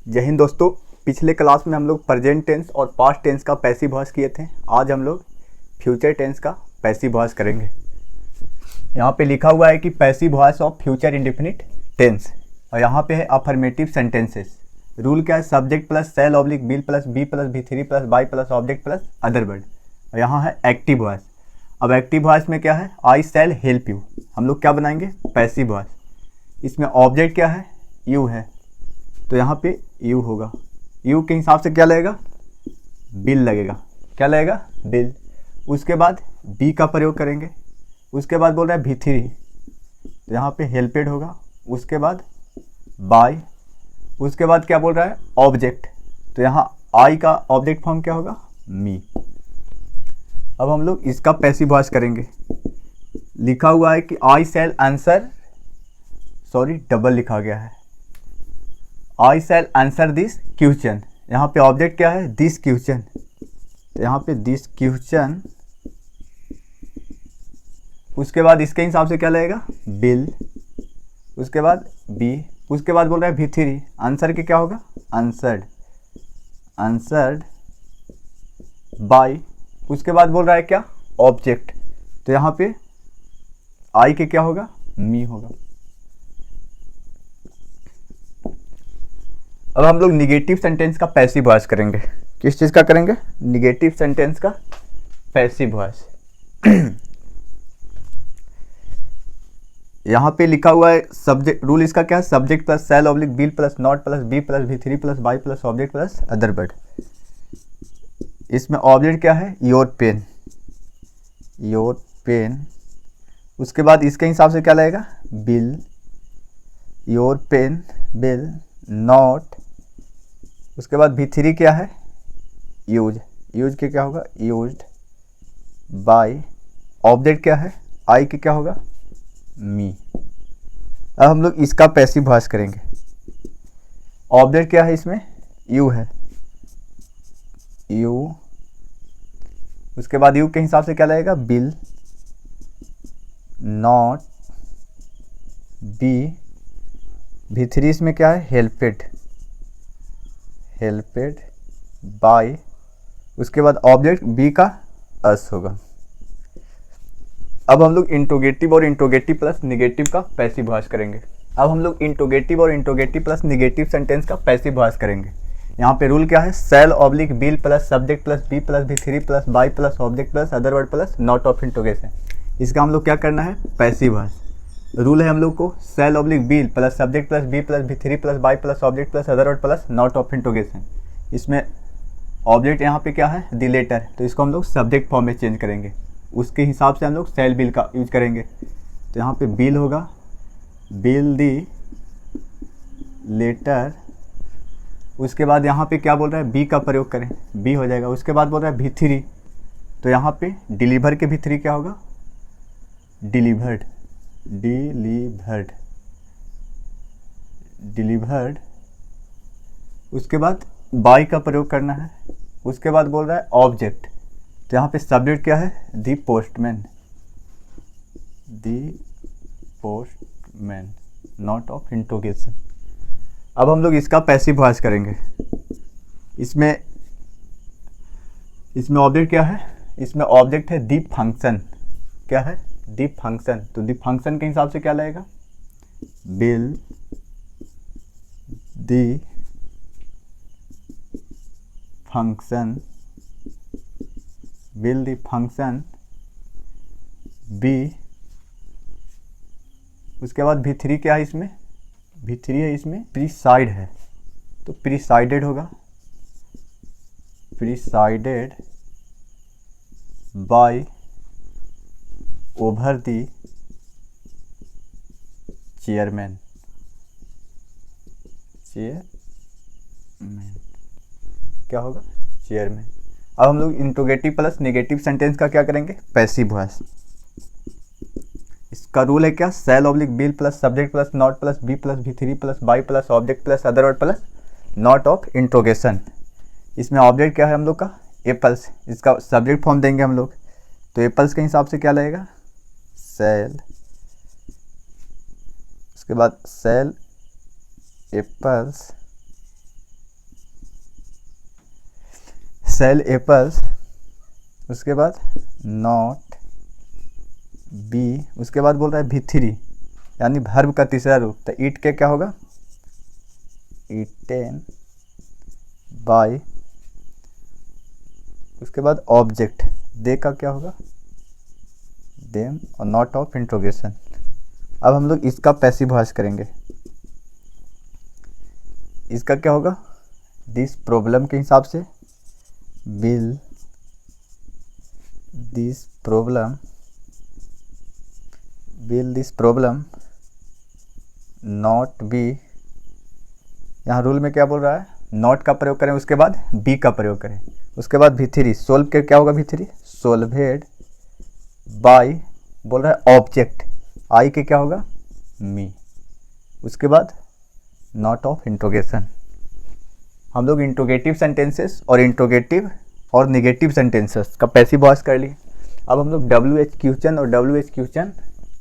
जय हिंद दोस्तों। पिछले क्लास में हम लोग प्रेजेंट टेंस और पास्ट टेंस का पैसिव वॉइस किए थे। आज हम लोग फ्यूचर टेंस का पैसिव वॉइस करेंगे। यहाँ पे लिखा हुआ है कि passive voice of future indefinite tense, और यहाँ पे है अफर्मेटिव सेंटेंसेस। रूल क्या है? Subject plus shall oblique will plus be plus V three plus by plus object plus other word. और यहाँ है एक्टिव वॉइस। अब एक्टिव वॉइस में क्या है? आई शैल हेल्प यू। हम लोग क्या बनाएंगे? Passive voice. इसमें ऑब्जेक्ट क्या है? यू है, तो यहाँ पे यू होगा। यू के हिसाब से क्या लगेगा? बिल लगेगा। क्या लगेगा? बिल। उसके बाद बी का प्रयोग करेंगे। उसके बाद बोल रहा है भी थ्री, तो यहाँ पे हेल्पेड होगा। उसके बाद बाय। उसके बाद क्या बोल रहा है? ऑब्जेक्ट, तो यहाँ आई का ऑब्जेक्ट फॉर्म क्या होगा? मी। अब हम लोग इसका पैसिव वॉइस करेंगे। लिखा हुआ है कि आई शैल आंसर, सॉरी डबल लिखा गया है, आई शैल आंसर दिस क्वेश्चन। यहाँ पे ऑब्जेक्ट क्या है? दिस क्वेश्चन, तो यहाँ पे दिस क्वेश्चन। उसके बाद इसके हिसाब से क्या लगेगा? बिल। उसके बाद बी। उसके बाद बोल रहा है भी थ्री, आंसर के क्या होगा? Answered, answered bye. उसके बाद बोल रहा है क्या? ऑब्जेक्ट, तो यहाँ पे आई के क्या होगा? मी होगा। अब हम लोग निगेटिव सेंटेंस का पैसिव वॉइस करेंगे। किस चीज़ का करेंगे? निगेटिव सेंटेंस का पैसिव वॉइस। यहाँ पे लिखा हुआ है सब्जेक्ट। रूल इसका क्या है? Subject plus shall oblique will plus not plus be plus V three plus by plus object plus other word. इसमें ऑब्जेक्ट क्या है? Your pen, your pen. उसके बाद इसके हिसाब से क्या लगेगा? Will, your pen will not. उसके बाद भी थ्री क्या है? यूज, यूज के क्या होगा? Used by. ऑब्जेक्ट क्या है? आई के क्या होगा? मी। अब हम लोग इसका पैसिव वॉइस करेंगे। ऑब्जेक्ट क्या है? इसमें यू है, यू। उसके बाद यू के हिसाब से क्या लगेगा? Bill not be. भी थ्री इसमें क्या है? हेल्पेड, हेल्पेड बाय। उसके बाद ऑब्जेक्ट बी का अस होगा। अब हम लोग इंट्रोगेटिव और इंट्रोगेटिव प्लस निगेटिव का पैसिव वॉइस करेंगे। अब हम लोग इंट्रोगेटिव और इंट्रोगेटिव प्लस निगेटिव सेंटेंस का पैसिव वॉइस करेंगे। यहाँ पे रूल क्या है? Shall oblique will plus subject plus be plus V three plus by plus object plus other word plus note of interrogation. इसका हम लोग क्या करना है? Passive voice. रूल है हम लोग को shall oblique will plus subject plus be plus V three plus by plus object plus other word plus note of interrogation. इसमें ऑब्जेक्ट यहाँ पे क्या है? द लेटर, तो इसको हम लोग सब्जेक्ट फॉर्म में चेंज करेंगे। उसके हिसाब से हम लोग सेल बिल का यूज करेंगे। तो यहाँ पे बिल होगा, बिल दी लेटर। उसके बाद यहाँ पे क्या बोल रहा है? बी का प्रयोग करें, बी हो जाएगा। उसके बाद बोल रहा है भी थ्री, तो यहाँ पे डिलीवर के भी थ्री क्या होगा? Delivered, delivered, delivered. उसके बाद बाई का प्रयोग करना है। उसके बाद बोल रहा है ऑब्जेक्ट, तो यहाँ पे सब्जेक्ट क्या है? The postman, the postman note of interrogation. अब हम लोग इसका पैसिव वॉइस करेंगे। इसमें ऑब्जेक्ट क्या है? इसमें ऑब्जेक्ट है दी फंक्शन। क्या है? दी फंक्शन, तो दी फंक्शन के हिसाब से क्या लगेगा? Will the function, will the function be. उसके बाद भी थ्री क्या है? इसमें भी थ्री है, इसमें प्रीसाइड है, तो प्रीसाइडेड होगा, presided by over the chairman, chairman क्या होगा? चेयरमैन। अब हम लोग इंट्रोगेटिव प्लस नेगेटिव सेंटेंस का क्या करेंगे? Passive voice. इसका रूल है क्या? Shall oblique will plus subject plus not plus be plus V three plus by plus object plus other word plus note of interrogation. इसमें ऑब्जेक्ट क्या है हम लोग का? एप्पल्स। इसका सब्जेक्ट फॉर्म देंगे हम लोग, तो एप्पल्स के हिसाब से क्या लगेगा? सेल। उसके बाद सेल एप्पल्स सेल एप्पल्स, उसके बाद नॉट बी, उसके बाद बोल रहा है भी3 यानी वर्ब का तीसरा रूप, तो ईट के क्या होगा, ईटेन बाय, उसके बाद ऑब्जेक्ट दे का क्या होगा, देम, और नॉट ऑफ इंट्रोगेशन। अब हम लोग इसका पैसिव वॉइस करेंगे। इसका क्या होगा, दिस प्रॉब्लम के हिसाब से, will this problem not be, यहाँ रूल में क्या बोल रहा है, नॉट का प्रयोग करें, उसके बाद बी का प्रयोग करें, उसके बाद भी3 सोल्व के क्या होगा, भी3 सोल्वेड बाय, बोल रहा है ऑब्जेक्ट, आई के क्या होगा, मी, उसके बाद नॉट ऑफ इंट्रोगेशन। हम लोग इंट्रोगेटिव सेंटेंसेस और इंट्रोगेटिव और निगेटिव सेंटेंसेस का पैसिव वॉइस कर लिए। अब हम लोग WH क्वेश्चन और WH क्वेश्चन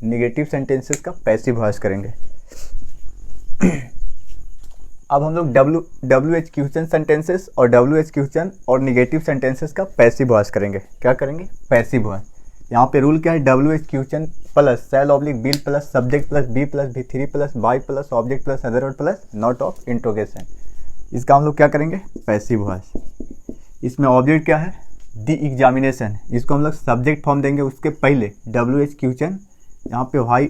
निगेटिव सेंटेंसेस का पैसिव वॉइस करेंगे। अब हम लोग WH क्वेश्चन सेंटेंसेस और WH क्वेश्चन और निगेटिव सेंटेंसेस का पैसिव वॉइस करेंगे। क्या करेंगे, पैसिव वॉइस। यहाँ पे रूल क्या है, WH question plus shall oblique will plus subject plus be प्लस भी3 plus by plus object plus other word plus note of interrogation. इसका हम लोग क्या करेंगे, पैसिव वॉइस। इसमें ऑब्जेक्ट क्या है, द एग्जामिनेशन, इसको हम लोग सब्जेक्ट फॉर्म देंगे, उसके पहले WH क्वेश्चन यहाँ पे वाई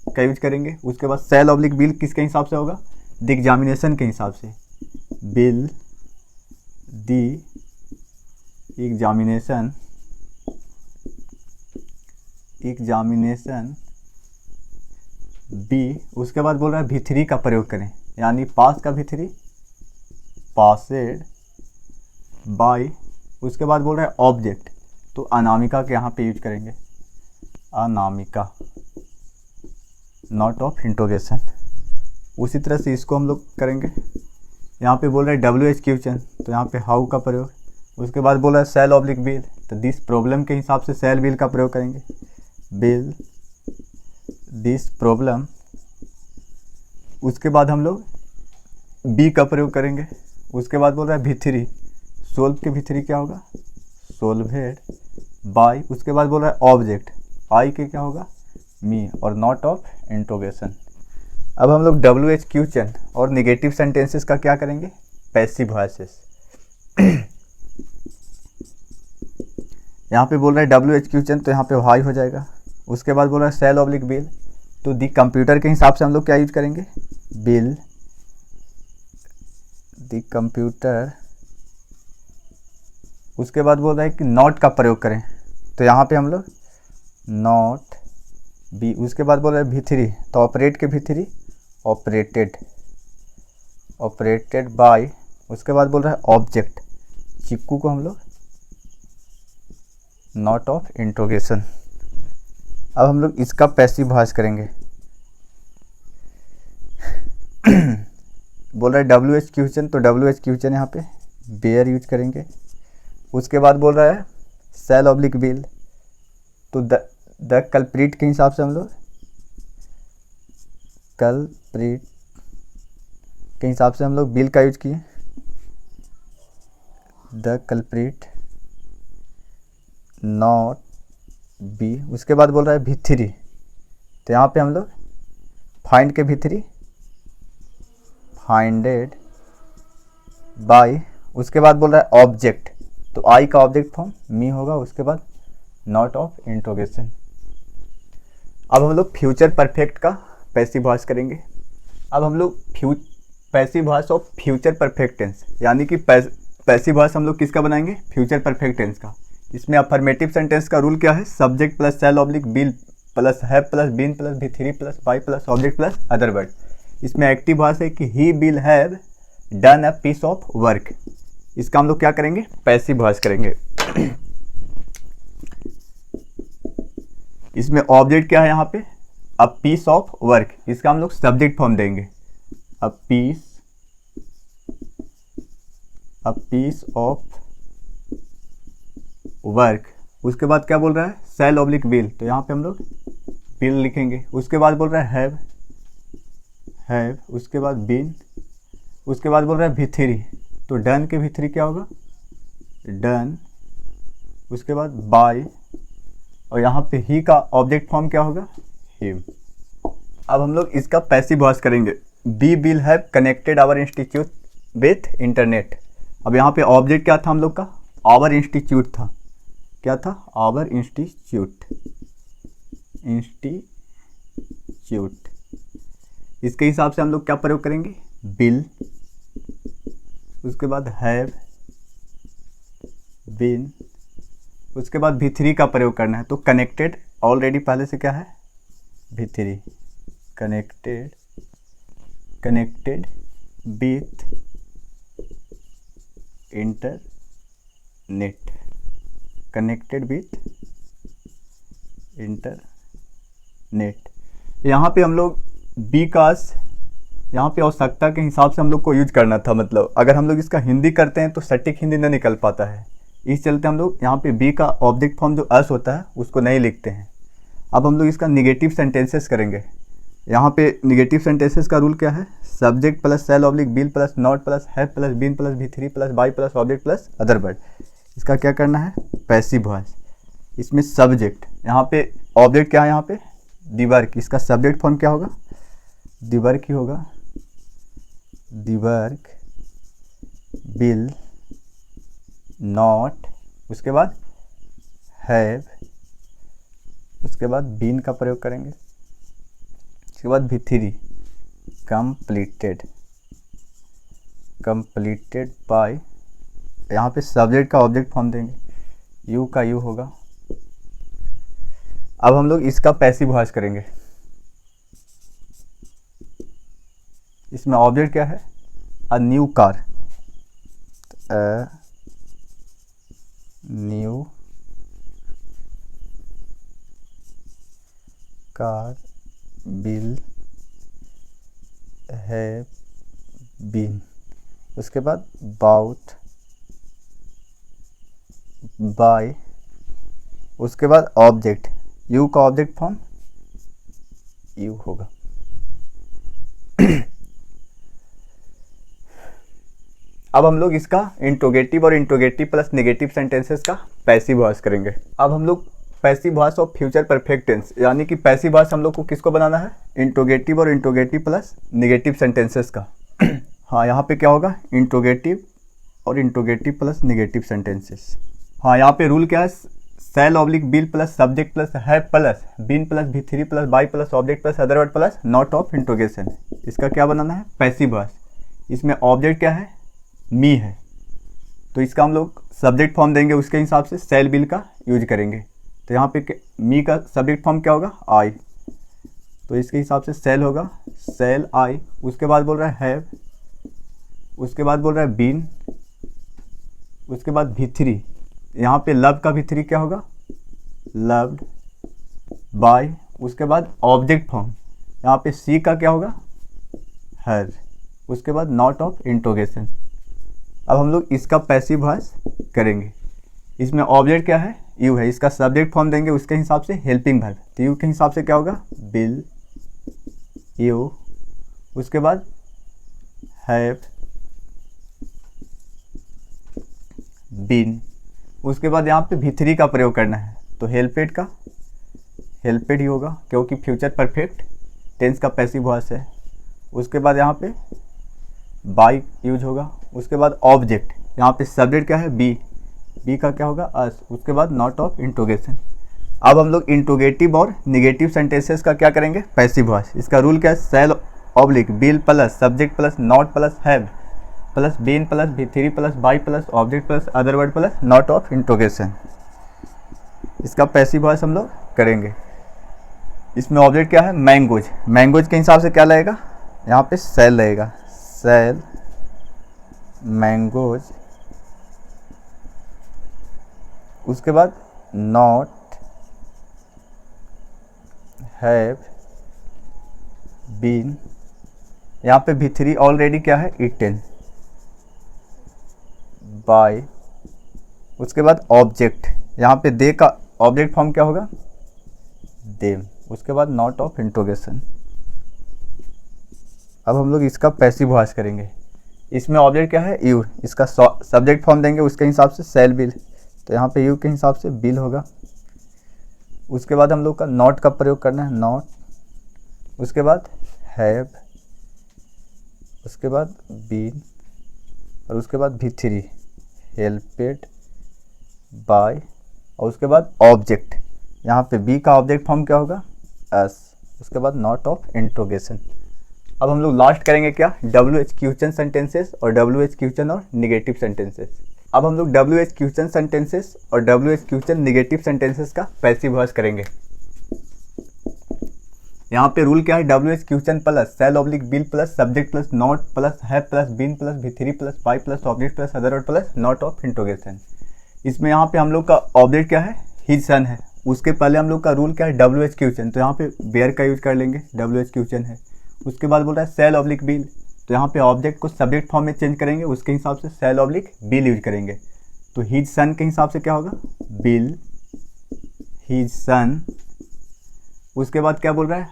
का यूज करेंगे, उसके बाद सेल ऑब्लिक बिल किसके हिसाब से होगा, द एग्जामिनेशन के हिसाब से, बिल द एग्जामिनेशन बी, उसके बाद बोल रहा है भी3 का प्रयोग करें, यानी पास का भी3 पासेड बाय, उसके बाद बोल रहा है ऑब्जेक्ट, तो अनामिका के यहाँ पे यूज करेंगे, अनामिका, नॉट ऑफ इंट्रोगेशन। उसी तरह से इसको हम लोग करेंगे। यहाँ पे बोल रहा है WH क्वेश्चन, तो यहाँ पे हाउ का प्रयोग, उसके बाद बोल रहा है सेल ऑब्लिक बिल, तो दिस प्रॉब्लम के हिसाब से सेल बिल का प्रयोग करेंगे, बिल दिस प्रॉब्लम, उसके बाद हम लोग बी का प्रयोग करेंगे, उसके बाद बोल रहा है भी3 सोल्व के भी3 क्या होगा, सोल्वेड बाय, उसके बाद बोल रहा है ऑब्जेक्ट, आई के क्या होगा, मी, और नॉट ऑफ इंट्रोगेशन। अब हम लोग WH क्वेश्चन और निगेटिव सेंटेंसेस का क्या करेंगे, पैसिव वॉइसेस। यहाँ पे बोल रहा है WH क्वेश्चन, तो यहाँ पे वाई हो जाएगा, उसके बाद बोल रहा है सेल ऑब्लिक बिल, तो दी कंप्यूटर के हिसाब से हम लोग क्या यूज करेंगे, बिल दी कंप्यूटर, उसके बाद बोल रहा है कि नॉट का प्रयोग करें, तो यहाँ पे हम लोग नॉट बी, उसके बाद बोल रहा है भी3, तो ऑपरेट के भी3 ऑपरेटेड बाय, उसके बाद बोल रहा है ऑब्जेक्ट, चिक्कू को हम लोग नॉट ऑफ इंट्रोगेशन। अब हम लोग इसका पैसिव वॉइस करेंगे। बोल रहा है WH क्वेश्चन, तो WH क्वेश्चन यहाँ पे बेयर यूज करेंगे, उसके बाद बोल रहा है सेल ऑब्लिक बिल, तो द कल्प्रिट के हिसाब से हम लोग कल्प्रिट के हिसाब से हम लोग बिल का यूज किए, द कल्प्रिट नॉट बी, उसके बाद बोल रहा है भी3, तो यहाँ पे हम लोग फाइंड के भी3 फाइंडेड बाय, उसके बाद बोल रहा है ऑब्जेक्ट, तो आई का ऑब्जेक्ट फॉर्म मी होगा, उसके बाद नॉट ऑफ इंट्रोगेशन। अब हम लोग फ्यूचर परफेक्ट का पैसिव वॉइस करेंगे। अब हम लोग passive voice of future perfect tense, यानी कि पैसिव वॉइस हम लोग किसका बनाएंगे, फ्यूचर परफेक्ट टेंस का। इसमें अफर्मेटिव सेंटेंस का रूल क्या है, subject plus shall oblique will plus have plus been plus भी3 plus by plus object plus other word. इसमें एक्टिव वॉइस है कि he will have done a piece of work, इसका हम लोग क्या करेंगे, पैसिव वॉइस करेंगे। इसमें ऑब्जेक्ट क्या है यहाँ पे, अ पीस ऑफ वर्क, इसका हम लोग सब्जेक्ट फॉर्म देंगे, अ पीस ऑफ वर्क। उसके बाद क्या बोल रहा है, सेल ऑब्लिक बिल, तो यहाँ पे हम लोग बिल लिखेंगे। उसके बाद बोल रहा है हैव, उसके बाद बीन, उसके बाद बोल रहा है भी3, तो डन के भी3 क्या होगा, डन, उसके बाद बाय, और यहाँ पे ही का ऑब्जेक्ट फॉर्म क्या होगा, हिम। अब हम लोग इसका पैसिव वॉइस करेंगे। We will have connected our institute with internet. अब यहाँ पे ऑब्जेक्ट क्या था हम लोग का, आवर इंस्टीट्यूट था। क्या था, आवर इंस्टीट्यूट। इसके हिसाब से हम लोग क्या प्रयोग करेंगे, बिल, उसके बाद हैव बीन, उसके बाद V3 का प्रयोग करना है। तो कनेक्टेड ऑलरेडी पहले से क्या है, V3, connected with internet, connected with internet. यहाँ पे हम लोग बिकॉज यहाँ पे आवश्यकता के हिसाब से हम लोग को यूज करना था। मतलब अगर हम लोग इसका हिंदी करते हैं तो सटीक हिंदी नहीं निकल पाता है, इस चलते हम लोग यहाँ पे बी का ऑब्जेक्ट फॉर्म जो अस होता है उसको नहीं लिखते हैं। अब हम लोग इसका निगेटिव सेंटेंसेस करेंगे। यहाँ पे निगेटिव सेंटेंसेस का रूल क्या है, subject plus shall oblique will plus not plus have plus been plus V3 plus by plus object plus other word. इसका क्या करना है, पैसिव वॉइस। इसमें सब्जेक्ट, यहाँ पे ऑब्जेक्ट क्या है, यहाँ पे दी वर्क, इसका सब्जेक्ट फॉर्म क्या होगा, दी वर्क ही होगा, दी वर्क बिल नॉट, उसके बाद हैव, उसके बाद बीन का प्रयोग करेंगे, उसके बाद V3 कंप्लीटेड बाय, यहाँ पे सब्जेक्ट का ऑब्जेक्ट फॉर्म देंगे, यू का यू होगा। अब हम लोग इसका पैसिव वॉइस करेंगे। इसमें ऑब्जेक्ट क्या है, a new car, new car will have been, उसके बाद बाउट बाय, उसके बाद ऑब्जेक्ट, यू का ऑब्जेक्ट फॉर्म यू होगा। अब हम लोग इसका इंट्रोगेटिव और इंट्रोगेटिव प्लस नेगेटिव सेंटेंसेस का पैसिव वॉइस करेंगे। अब हम लोग passive voice of future perfect tense, यानी कि पैसिव वॉइस हम लोग को किसको बनाना है, इंट्रोगेटिव और इंट्रोगेटिव प्लस नेगेटिव सेंटेंसेस का। हाँ, यहाँ पे क्या होगा, इंट्रोगेटिव और इंट्रोगेटिव प्लस नेगेटिव सेंटेंसेस। हाँ, यहाँ पे रूल क्या है, shall oblique will plus subject plus have plus been plus V3 plus by plus object plus other word plus note of interrogation. इसका क्या बनाना है, पैसिव वॉइस। इसमें ऑब्जेक्ट क्या है, मी है, तो इसका हम लोग सब्जेक्ट फॉर्म देंगे, उसके हिसाब से सेल बिल का यूज करेंगे। तो यहाँ पे मी का सब्जेक्ट फॉर्म क्या होगा, आई, तो इसके हिसाब से सेल होगा सेल आई। उसके बाद बोल रहा है हैव, उसके बाद बोल रहा है बीन, उसके बाद V3, यहाँ पे लव का V3 क्या होगा, लव्ड बाय, उसके बाद ऑब्जेक्ट फॉर्म, यहाँ पे सी का क्या होगा, हर, उसके बाद नॉट ऑफ इंट्रोगेशन। अब हम लोग इसका पैसिव वॉइस करेंगे। इसमें ऑब्जेक्ट क्या है, यू है, इसका सब्जेक्ट फॉर्म देंगे, उसके हिसाब से हेल्पिंग वर्ब, तो यू के हिसाब से क्या होगा, बिल यू, उसके बाद हैव बीन, उसके बाद यहाँ पे V3 का प्रयोग करना है, तो हेल्पेड का हेल्पेड ही होगा क्योंकि फ्यूचर परफेक्ट टेंस का पैसिव वॉइस है। उसके बाद यहाँ पे बाय यूज होगा, उसके बाद ऑब्जेक्ट, यहाँ पे सब्जेक्ट क्या है, बी का क्या होगा, अस, उसके बाद नॉट ऑफ इंट्रोगेशन। अब हम लोग इंट्रोगेटिव और निगेटिव सेंटेंसेस का क्या करेंगे, पैसिव वॉइस। इसका रूल क्या है, shall oblique will plus subject plus not plus have plus been plus V3 plus by plus object plus other word plus note of interrogation. इसका पैसिव वॉइस हम लोग करेंगे। इसमें ऑब्जेक्ट क्या है, मैंगोज, मैंगोज के हिसाब से क्या लगेगा, यहाँ पे सेल लगेगा, सेल मैंगोज, उसके बाद नॉट हैव बीन, यहाँ पे V3 ऑलरेडी क्या है, ईटेन बाय, उसके बाद ऑब्जेक्ट, यहाँ पे दे का ऑब्जेक्ट फॉर्म क्या होगा, देम, उसके बाद नॉट ऑफ इंट्रोगेशन। अब हम लोग इसका पैसिव वॉइस करेंगे। इसमें ऑब्जेक्ट क्या है, यू, इसका सब्जेक्ट फॉर्म देंगे उसके हिसाब से सेल बिल, तो यहाँ पे यू के हिसाब से बिल होगा। उसके बाद हम लोग का नॉट का प्रयोग करना है, नॉट, उसके बाद हैव, उसके बाद बीन, और उसके बाद भी3 हेल्पेड बाय, और उसके बाद ऑब्जेक्ट, यहाँ पे बी का ऑब्जेक्ट फॉर्म क्या होगा, एस, उसके बाद नॉट ऑफ इंट्रोगेशन। अब हम लोग लास्ट करेंगे क्या, WH क्वेश्चन सेंटेंसेस और WH क्वेश्चन और निगेटिव सेंटेंसेस। अब हम लोग WH क्वेश्चन सेंटेंसेस और WH क्वेश्चन निगेटिव सेंटेंसेस का पैसिव वॉइस करेंगे। यहाँ पे रूल क्या है, WH question plus shall oblique will plus subject plus not plus have plus been plus भी3 plus by plus object plus other word plus note of interrogation. इसमें यहाँ पे हम लोग का ऑब्जेक्ट क्या है, हिज सन है। उसके पहले हम लोग का रूल क्या है, WH क्वेश्चन, तो यहाँ पे वेयर का यूज कर लेंगे, WH क्वेश्चन है। उसके बाद बोल रहा है सेल ऑब्लिक बिल, तो यहाँ पे ऑब्जेक्ट को सब्जेक्ट फॉर्म में चेंज करेंगे, उसके हिसाब से सेल ऑब्लिक बिल यूज करेंगे। तो हिज सन के हिसाब से क्या होगा, बिल, हिज सन। उसके बाद क्या बोल रहा है,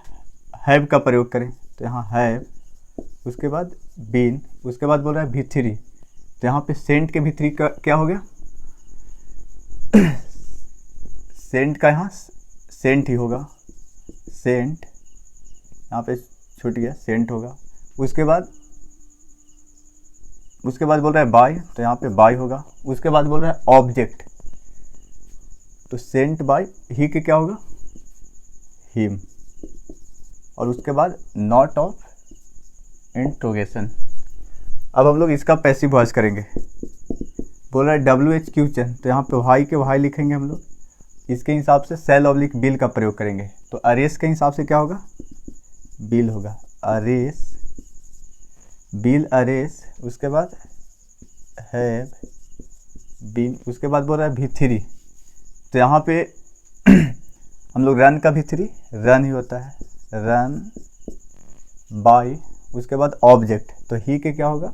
हैव का प्रयोग करें, तो यहाँ हैव, उसके बाद बीन, उसके बाद बोल रहा है भी3, तो यहाँ पे सेंट के भी3 का क्या हो गया, सेंट का यहाँ सेंट ही होगा, सेंट, यहाँ पे छूट गया, सेंट होगा। उसके बाद बोल रहा है बाय, तो यहाँ पे बाय होगा। उसके बाद बोल रहा है ऑब्जेक्ट, तो सेंट बाय ही के क्या होगा, हिम, और उसके बाद नॉट ऑफ इंट्रोगेशन। अब हम लोग इसका पैसिव वॉइस करेंगे। बोल रहा है WH क्वेश्चन, तो यहाँ पे वाई के वाई लिखेंगे हम लोग, इसके हिसाब से सेल ऑब्लिक बिल का प्रयोग करेंगे। तो अरेस के हिसाब से क्या होगा, बिल होगा, अरेस, बिल अरेस। उसके बाद हैव बीन, उसके बाद बोल रहा है भी3, तो यहाँ पे हम लोग रन का भी3 रन ही होता है, रन बाय। उसके बाद ऑब्जेक्ट, तो ही के क्या होगा,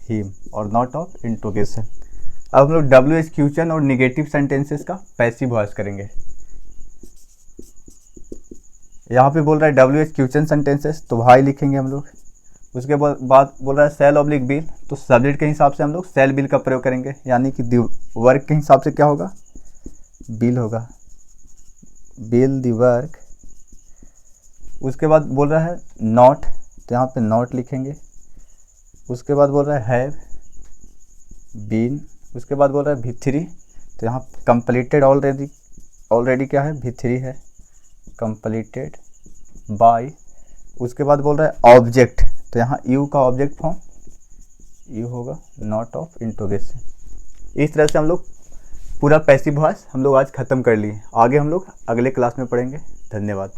हिम, और नॉट ऑफ इंट्रोगेशन। अब हम लोग WH क्वेश्चन और निगेटिव सेंटेंसेस का पैसिव वॉइस करेंगे। यहाँ पे बोल रहा है WH क्वेश्चन सेंटेंसेस, तो वाई लिखेंगे हम लोग। उसके बाद बोल रहा है सेल ऑब्लिक बिल, तो सब्जेक्ट के हिसाब से हम लोग सेल बिल का प्रयोग करेंगे, यानी कि वर्क के हिसाब से क्या होगा, बिल होगा, बिल दी वर्क। उसके बाद बोल रहा है नॉट, तो यहाँ पे नॉट लिखेंगे। उसके बाद बोल रहा है हैव बीन, उसके बाद बोल रहा है भी3, तो यहाँ कंप्लीटेड ऑलरेडी क्या है, भी3 है, कंप्लीटेड बाय। उसके बाद बोल रहा है ऑब्जेक्ट, तो यहाँ यू का ऑब्जेक्ट फॉर्म यू होगा, नॉट ऑफ इंट्रोगेशन। इस तरह से हम लोग पूरा पैसिव वॉइस हम लोग आज ख़त्म कर लिए। आगे हम लोग अगले क्लास में पढ़ेंगे। धन्यवाद।